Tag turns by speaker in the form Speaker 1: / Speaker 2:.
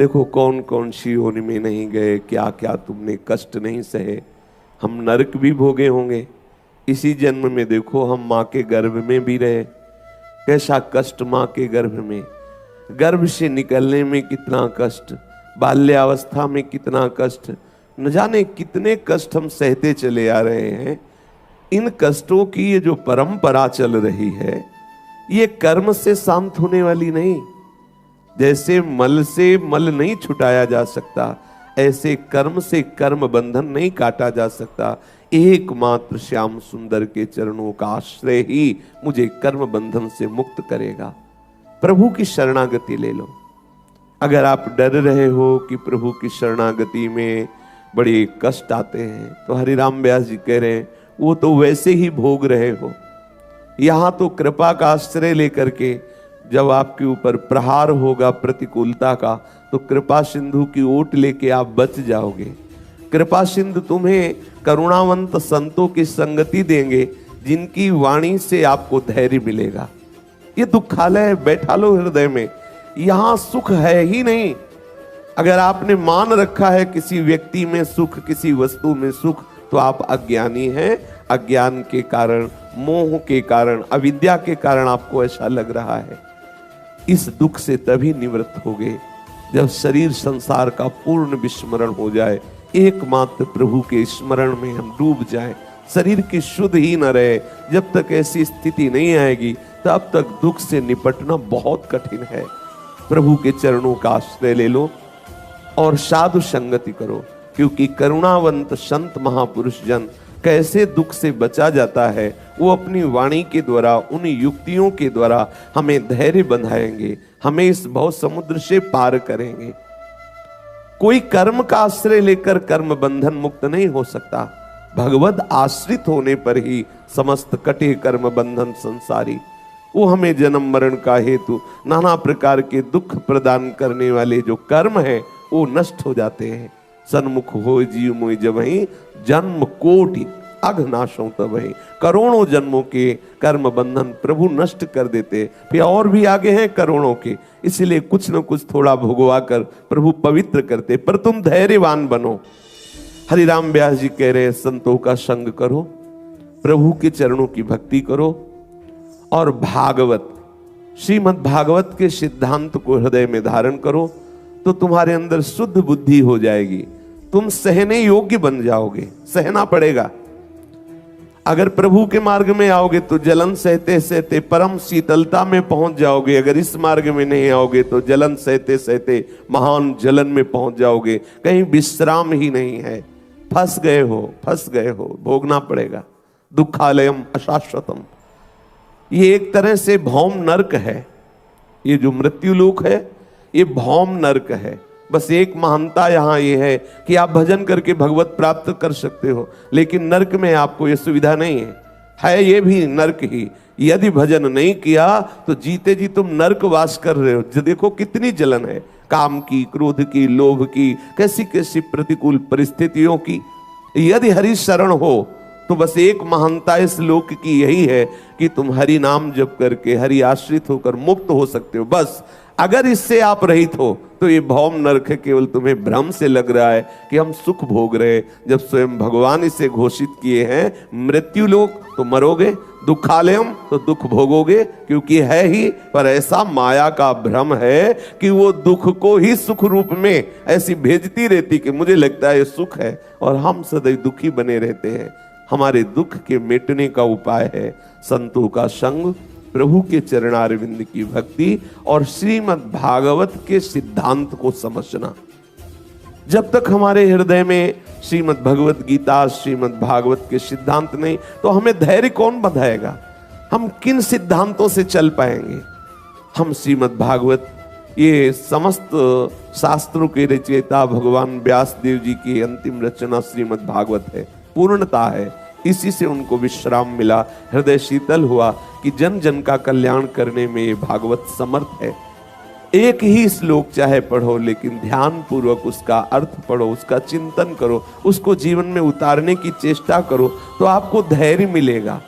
Speaker 1: देखो कौन कौन सी योनि में नहीं गए, क्या क्या तुमने कष्ट नहीं सहे। हम नरक भी भोगे होंगे। इसी जन्म में देखो हम माँ के गर्भ में भी रहे, कैसा कष्ट माँ के गर्भ में, गर्भ से निकलने में कितना कष्ट, बाल्यावस्था में कितना कष्ट, न जाने कितने कष्ट हम सहते चले आ रहे हैं। इन कष्टों की ये जो परंपरा चल रही है, ये कर्म से शांत होने वाली नहीं। जैसे मल से मल नहीं छुटाया जा सकता, ऐसे कर्म से कर्म बंधन नहीं काटा जा सकता। एकमात्र श्याम सुंदर के चरणों का आश्रय ही मुझे कर्म बंधन से मुक्त करेगा। प्रभु की शरणागति ले लो। अगर आप डर रहे हो कि प्रभु की शरणागति में बड़े कष्ट आते हैं, तो हरिराम व्यास जी कह रहे हैं वो तो वैसे ही भोग रहे हो। यहां तो कृपा का आश्रय लेकर के जब आपके ऊपर प्रहार होगा प्रतिकूलता का, तो कृपा सिंधु की ओट लेके आप बच जाओगे। कृपा सिंधु तुम्हें करुणावंत संतों की संगति देंगे, जिनकी वाणी से आपको धैर्य मिलेगा। ये दुखालय बैठा लो हृदय में, यहां सुख है ही नहीं। अगर आपने मान रखा है किसी व्यक्ति में सुख, किसी वस्तु में सुख, तो आप अज्ञानी हैं। अज्ञान के कारण, मोह के कारण, अविद्या के कारण आपको ऐसा लग रहा है। इस दुख से तभी निवृत्त होगे जब शरीर संसार का पूर्ण विस्मरण हो जाए, एकमात्र प्रभु के स्मरण में हम डूब जाएं, शरीर की शुद्ध ही न रहे। जब तक ऐसी स्थिति नहीं आएगी, तब तक दुख से निपटना बहुत कठिन है। प्रभु के चरणों का आश्रय ले लो और साधु संगति करो, क्योंकि करुणावंत संत महापुरुष जन कैसे दुख से बचा जाता है, वो अपनी वाणी के द्वारा, उन युक्तियों के द्वारा हमें धैर्य बंधाएंगे, हमें इस भव समुद्र से पार करेंगे। कोई कर्म का आश्रय लेकर कर्म बंधन मुक्त नहीं हो सकता। भगवत आश्रित होने पर ही समस्त कटे कर्म बंधन संसारी। वो हमें जन्म मरण का हेतु, नाना प्रकार के दुख प्रदान करने वाले जो कर्म है, वो नष्ट हो जाते हैं। सन्मुख हो जीव मोहि जबहि, जन्म कोटि अघनाशों तबहि। करोड़ों जन्मों के कर्म बंधन प्रभु नष्ट कर देते, फिर और भी आगे हैं करोड़ों के। इसलिए कुछ न कुछ थोड़ा भोगवा कर प्रभु पवित्र करते। पर तुम धैर्यवान बनो। हरिराम व्यास जी कह रहे हैं संतों का संग करो, प्रभु के चरणों की भक्ति करो, और भागवत, श्रीमद् भागवत के सिद्धांत को हृदय में धारण करो, तो तुम्हारे अंदर शुद्ध बुद्धि हो जाएगी। तुम सहने योग्य बन जाओगे। सहना पड़ेगा। अगर प्रभु के मार्ग में आओगे तो जलन सहते सहते परम शीतलता में पहुंच जाओगे। अगर इस मार्ग में नहीं आओगे तो जलन सहते सहते महान जलन में पहुंच जाओगे। कहीं विश्राम ही नहीं है। फंस गए हो, भोगना पड़ेगा। दुखालयम अशाश्वतम, ये एक तरह से भौम नरक है। ये जो मृत्यु लोक है, ये भौम नरक है। बस एक महानता यहाँ ये है कि आप भजन करके भगवत प्राप्त कर सकते हो, लेकिन नरक में आपको ये सुविधा नहीं है ये भी नरक ही। यदि भजन नहीं किया तो जीते जी तुम नरक वास कर रहे हो। देखो कितनी जलन है, काम की, क्रोध की, लोभ की, कैसी कैसी प्रतिकूल परिस्थितियों की। यदि हरि शरण हो तो बस एक महानता इस लोक की यही है कि तुम हरि नाम जप करके हरि आश्रित होकर मुक्त हो सकते हो। बस अगर इससे आप रहित हो तो ये भौम नरक केवल तुम्हें भ्रम से लग रहा है कि हम सुख भोग रहे हैं, जब स्वयं भगवान इसे घोषित किए हैं मृत्यु लोक तो मरोगे, दुखालयम तो दुख भोगोगे, क्योंकि है ही। पर ऐसा माया का भ्रम है कि वो दुख को ही सुख रूप में ऐसी भेजती रहती कि मुझे लगता है ये सुख है, और हम सदैव दुखी बने रहते हैं। हमारे दुख के मिटने का उपाय है संतों का संग, प्रभु के चरणारविंद की भक्ति और श्रीमद् भागवत के सिद्धांत को समझना। जब तक हमारे हृदय में श्रीमद् भगवत गीता, श्रीमद् भागवत के सिद्धांत नहीं, तो हमें धैर्य कौन बंधाएगा? हम किन सिद्धांतों से चल पाएंगे? हम श्रीमद् भागवत, ये समस्त शास्त्रों के रचयिता भगवान व्यास देव जी की अंतिम रचना श्रीमद् भागवत है, पूर्णता है। इसी से उनको विश्राम मिला, हृदय शीतल हुआ कि जन जन का कल्याण करने में ये भागवत समर्थ है। एक ही श्लोक चाहे पढ़ो, लेकिन ध्यान पूर्वक उसका अर्थ पढ़ो, उसका चिंतन करो, उसको जीवन में उतारने की चेष्टा करो, तो आपको धैर्य मिलेगा।